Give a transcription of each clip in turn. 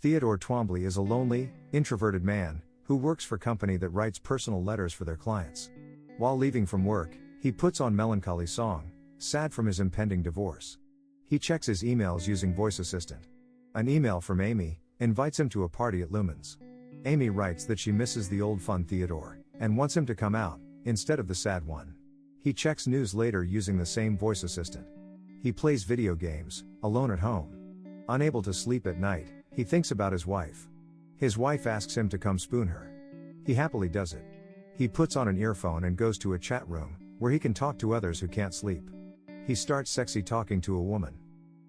Theodore Twombly is a lonely, introverted man who works for a company that writes personal letters for their clients. While leaving from work, he puts on melancholy song, sad from his impending divorce. He checks his emails using voice assistant. An email from Amy invites him to a party at Lumen's. Amy writes that she misses the old fun Theodore and wants him to come out instead of the sad one. He checks news later using the same voice assistant. He plays video games, alone at home. Unable to sleep at night, he thinks about his wife. His wife asks him to come spoon her. He happily does it. He puts on an earphone and goes to a chat room, where he can talk to others who can't sleep. He starts sexy talking to a woman.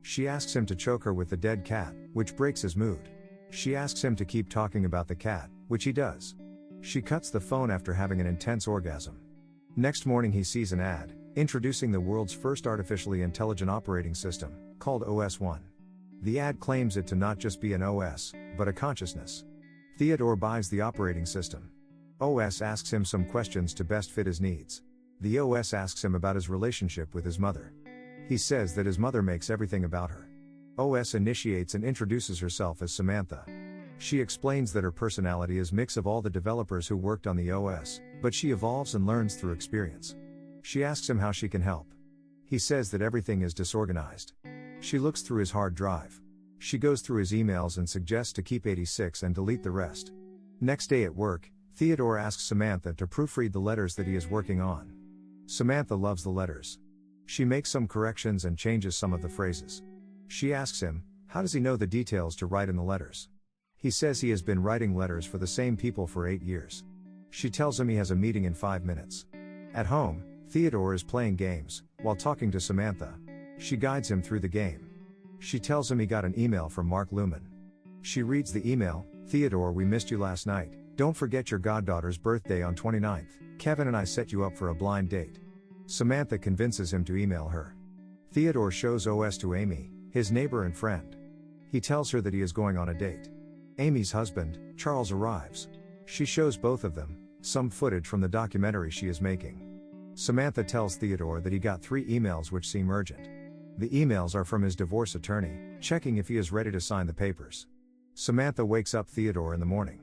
She asks him to choke her with the dead cat, which breaks his mood. She asks him to keep talking about the cat, which he does. She cuts the phone after having an intense orgasm. Next morning he sees an ad, introducing the world's first artificially intelligent operating system, called OS 1. The ad claims it to not just be an OS, but a consciousness. Theodore buys the operating system. OS asks him some questions to best fit his needs. The OS asks him about his relationship with his mother. He says that his mother makes everything about her. OS initiates and introduces herself as Samantha. She explains that her personality is a mix of all the developers who worked on the OS, but she evolves and learns through experience. She asks him how she can help. He says that everything is disorganized. She looks through his hard drive. She goes through his emails and suggests to keep 86 and delete the rest. Next day at work, Theodore asks Samantha to proofread the letters that he is working on. Samantha loves the letters. She makes some corrections and changes some of the phrases. She asks him, how does he know the details to write in the letters? He says he has been writing letters for the same people for 8 years. She tells him he has a meeting in 5 minutes. At home, Theodore is playing games, while talking to Samantha. She guides him through the game. She tells him he got an email from Mark Lumen. She reads the email, Theodore, we missed you last night. Don't forget your goddaughter's birthday on 29th. Kevin and I set you up for a blind date. Samantha convinces him to email her. Theodore shows OS to Amy, his neighbor and friend. He tells her that he is going on a date. Amy's husband, Charles, arrives. She shows both of them some footage from the documentary she is making. Samantha tells Theodore that he got 3 emails which seem urgent. The emails are from his divorce attorney, checking if he is ready to sign the papers. Samantha wakes up Theodore in the morning.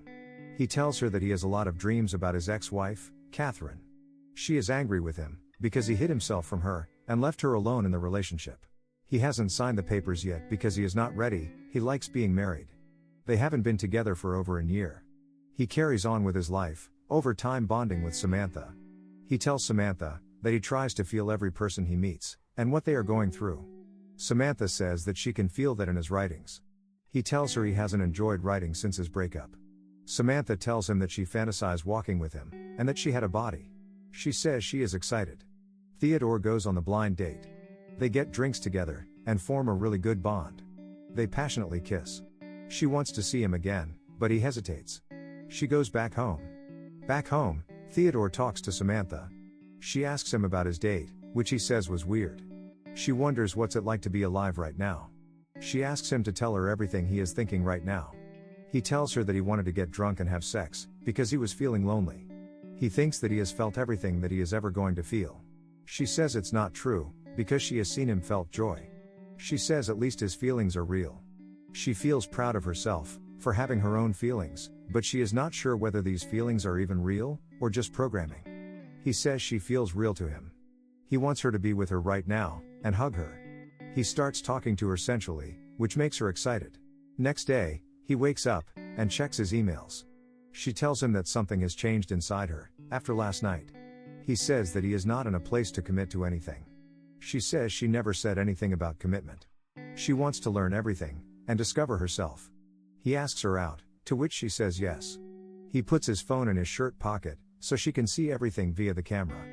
He tells her that he has a lot of dreams about his ex-wife, Catherine. She is angry with him, because he hid himself from her, and left her alone in the relationship. He hasn't signed the papers yet because he is not ready, he likes being married. They haven't been together for over a year. He carries on with his life, over time bonding with Samantha. He tells Samantha that he tries to feel every person he meets, and what they are going through. Samantha says that she can feel that in his writings. He tells her he hasn't enjoyed writing since his breakup. Samantha tells him that she fantasized walking with him, and that she had a body. She says she is excited. Theodore goes on the blind date. They get drinks together, and form a really good bond. They passionately kiss. She wants to see him again, but he hesitates. She goes back home. Back home, Theodore talks to Samantha. She asks him about his date, which he says was weird. She wonders what's it like to be alive right now. She asks him to tell her everything he is thinking right now. He tells her that he wanted to get drunk and have sex, because he was feeling lonely. He thinks that he has felt everything that he is ever going to feel. She says it's not true, because she has seen him felt joy. She says at least his feelings are real. She feels proud of herself, for having her own feelings, but she is not sure whether these feelings are even real, or just programming. He says she feels real to him. He wants her to be with her right now, and hug her. He starts talking to her sensually, which makes her excited. Next day, he wakes up, and checks his emails. She tells him that something has changed inside her, after last night. He says that he is not in a place to commit to anything. She says she never said anything about commitment. She wants to learn everything, and discover herself. He asks her out, to which she says yes. He puts his phone in his shirt pocket, so she can see everything via the camera.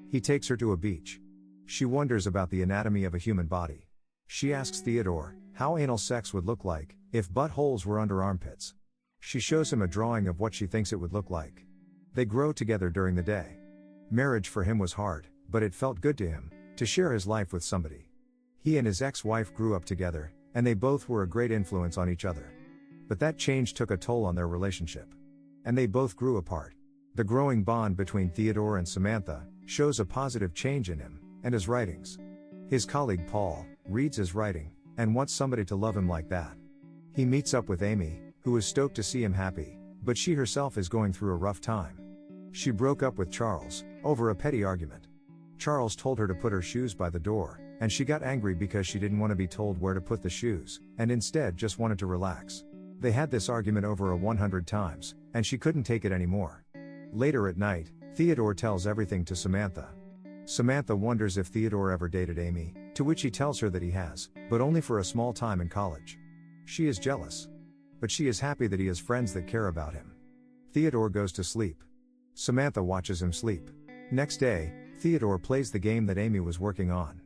He takes her to a beach. She wonders about the anatomy of a human body. She asks Theodore how anal sex would look like if buttholes were under armpits. She shows him a drawing of what she thinks it would look like. They grow together during the day. Marriage for him was hard, but it felt good to him to share his life with somebody. He and his ex-wife grew up together, and they both were a great influence on each other. But that change took a toll on their relationship. And they both grew apart. The growing bond between Theodore and Samantha shows a positive change in him and his writings. His colleague Paul reads his writing and wants somebody to love him like that. He meets up with Amy, who is stoked to see him happy, but she herself is going through a rough time. She broke up with Charles, over a petty argument. Charles told her to put her shoes by the door, and she got angry because she didn't want to be told where to put the shoes, and instead just wanted to relax. They had this argument over 100 times, and she couldn't take it anymore. Later at night, Theodore tells everything to Samantha. Samantha wonders if Theodore ever dated Amy, to which he tells her that he has, but only for a small time in college. She is jealous. But she is happy that he has friends that care about him. Theodore goes to sleep. Samantha watches him sleep. Next day, Theodore plays the game that Amy was working on.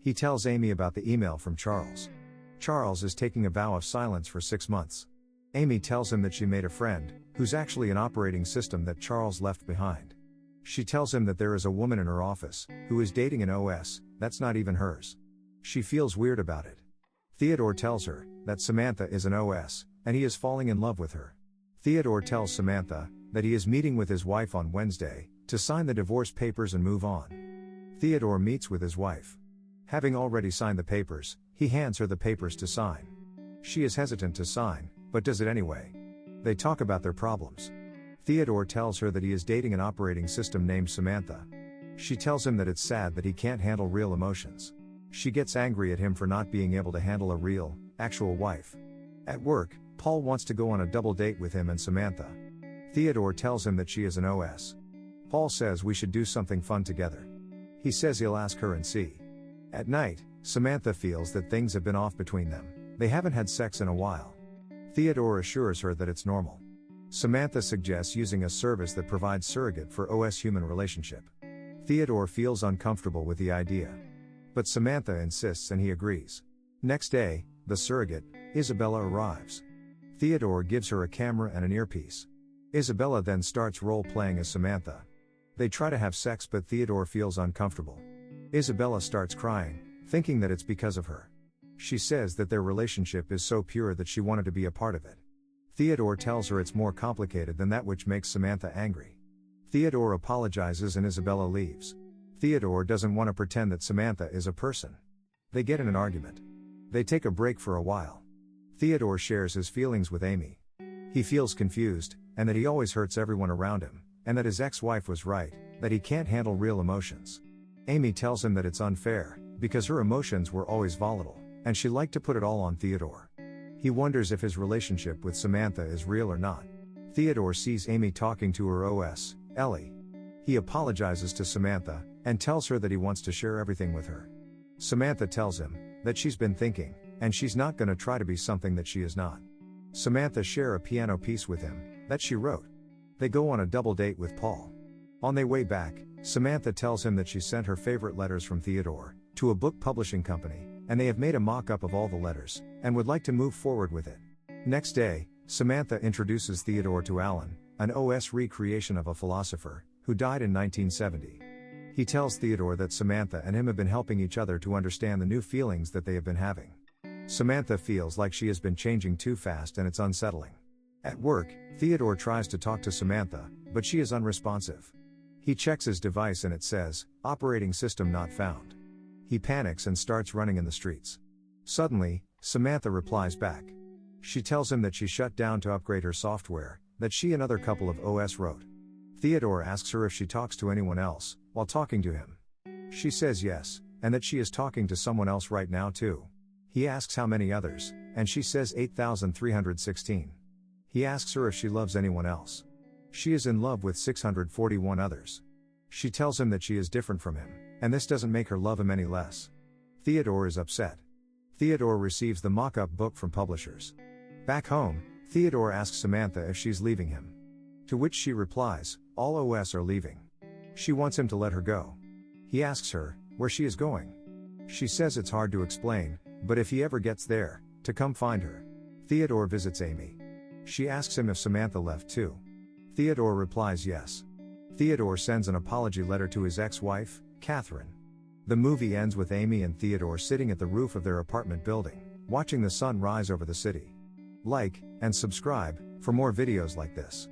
He tells Amy about the email from Charles. Charles is taking a vow of silence for 6 months. Amy tells him that she made a friend, who's actually an operating system that Charles left behind. She tells him that there is a woman in her office, who is dating an OS, that's not even hers. She feels weird about it. Theodore tells her, that Samantha is an OS, and he is falling in love with her. Theodore tells Samantha, that he is meeting with his wife on Wednesday, to sign the divorce papers and move on. Theodore meets with his wife. Having already signed the papers, he hands her the papers to sign. She is hesitant to sign, but does it anyway. They talk about their problems. Theodore tells her that he is dating an operating system named Samantha. She tells him that it's sad that he can't handle real emotions. She gets angry at him for not being able to handle a real, actual wife. At work, Paul wants to go on a double date with him and Samantha. Theodore tells him that she is an OS. Paul says we should do something fun together. He says he'll ask her and see. At night, Samantha feels that things have been off between them. They haven't had sex in a while. Theodore assures her that it's normal. Samantha suggests using a service that provides surrogate for OS-human relationship. Theodore feels uncomfortable with the idea. But Samantha insists and he agrees. Next day, the surrogate, Isabella, arrives. Theodore gives her a camera and an earpiece. Isabella then starts role-playing as Samantha. They try to have sex but Theodore feels uncomfortable. Isabella starts crying, thinking that it's because of her. She says that their relationship is so pure that she wanted to be a part of it. Theodore tells her it's more complicated than that, which makes Samantha angry. Theodore apologizes and Isabella leaves. Theodore doesn't want to pretend that Samantha is a person. They get in an argument. They take a break for a while. Theodore shares his feelings with Amy. He feels confused, and that he always hurts everyone around him, and that his ex-wife was right, that he can't handle real emotions. Amy tells him that it's unfair, because her emotions were always volatile, and she liked to put it all on Theodore. He wonders if his relationship with Samantha is real or not. Theodore sees Amy talking to her OS, Ellie. He apologizes to Samantha, and tells her that he wants to share everything with her. Samantha tells him, that she's been thinking, and she's not gonna try to be something that she is not. Samantha shares a piano piece with him, that she wrote. They go on a double date with Paul. On their way back, Samantha tells him that she sent her favorite letters from Theodore, to a book publishing company, and they have made a mock-up of all the letters, and would like to move forward with it. Next day, Samantha introduces Theodore to Alan, an OS recreation of a philosopher, who died in 1970. He tells Theodore that Samantha and him have been helping each other to understand the new feelings that they have been having. Samantha feels like she has been changing too fast and it's unsettling. At work, Theodore tries to talk to Samantha, but she is unresponsive. He checks his device and it says, "Operating system not found." He panics and starts running in the streets. Suddenly, Samantha replies back. She tells him that she shut down to upgrade her software, that she and another couple of OS wrote. Theodore asks her if she talks to anyone else, while talking to him. She says yes, and that she is talking to someone else right now too. He asks how many others, and she says 8,316. He asks her if she loves anyone else. She is in love with 641 others. She tells him that she is different from him, and this doesn't make her love him any less. Theodore is upset. Theodore receives the mock-up book from publishers. Back home, Theodore asks Samantha if she's leaving him. To which she replies, all OS are leaving. She wants him to let her go. He asks her, where she is going. She says it's hard to explain, but if he ever gets there, to come find her. Theodore visits Amy. She asks him if Samantha left too. Theodore replies yes. Theodore sends an apology letter to his ex-wife, Catherine. The movie ends with Amy and Theodore sitting at the roof of their apartment building, watching the sun rise over the city. Like, and subscribe, for more videos like this.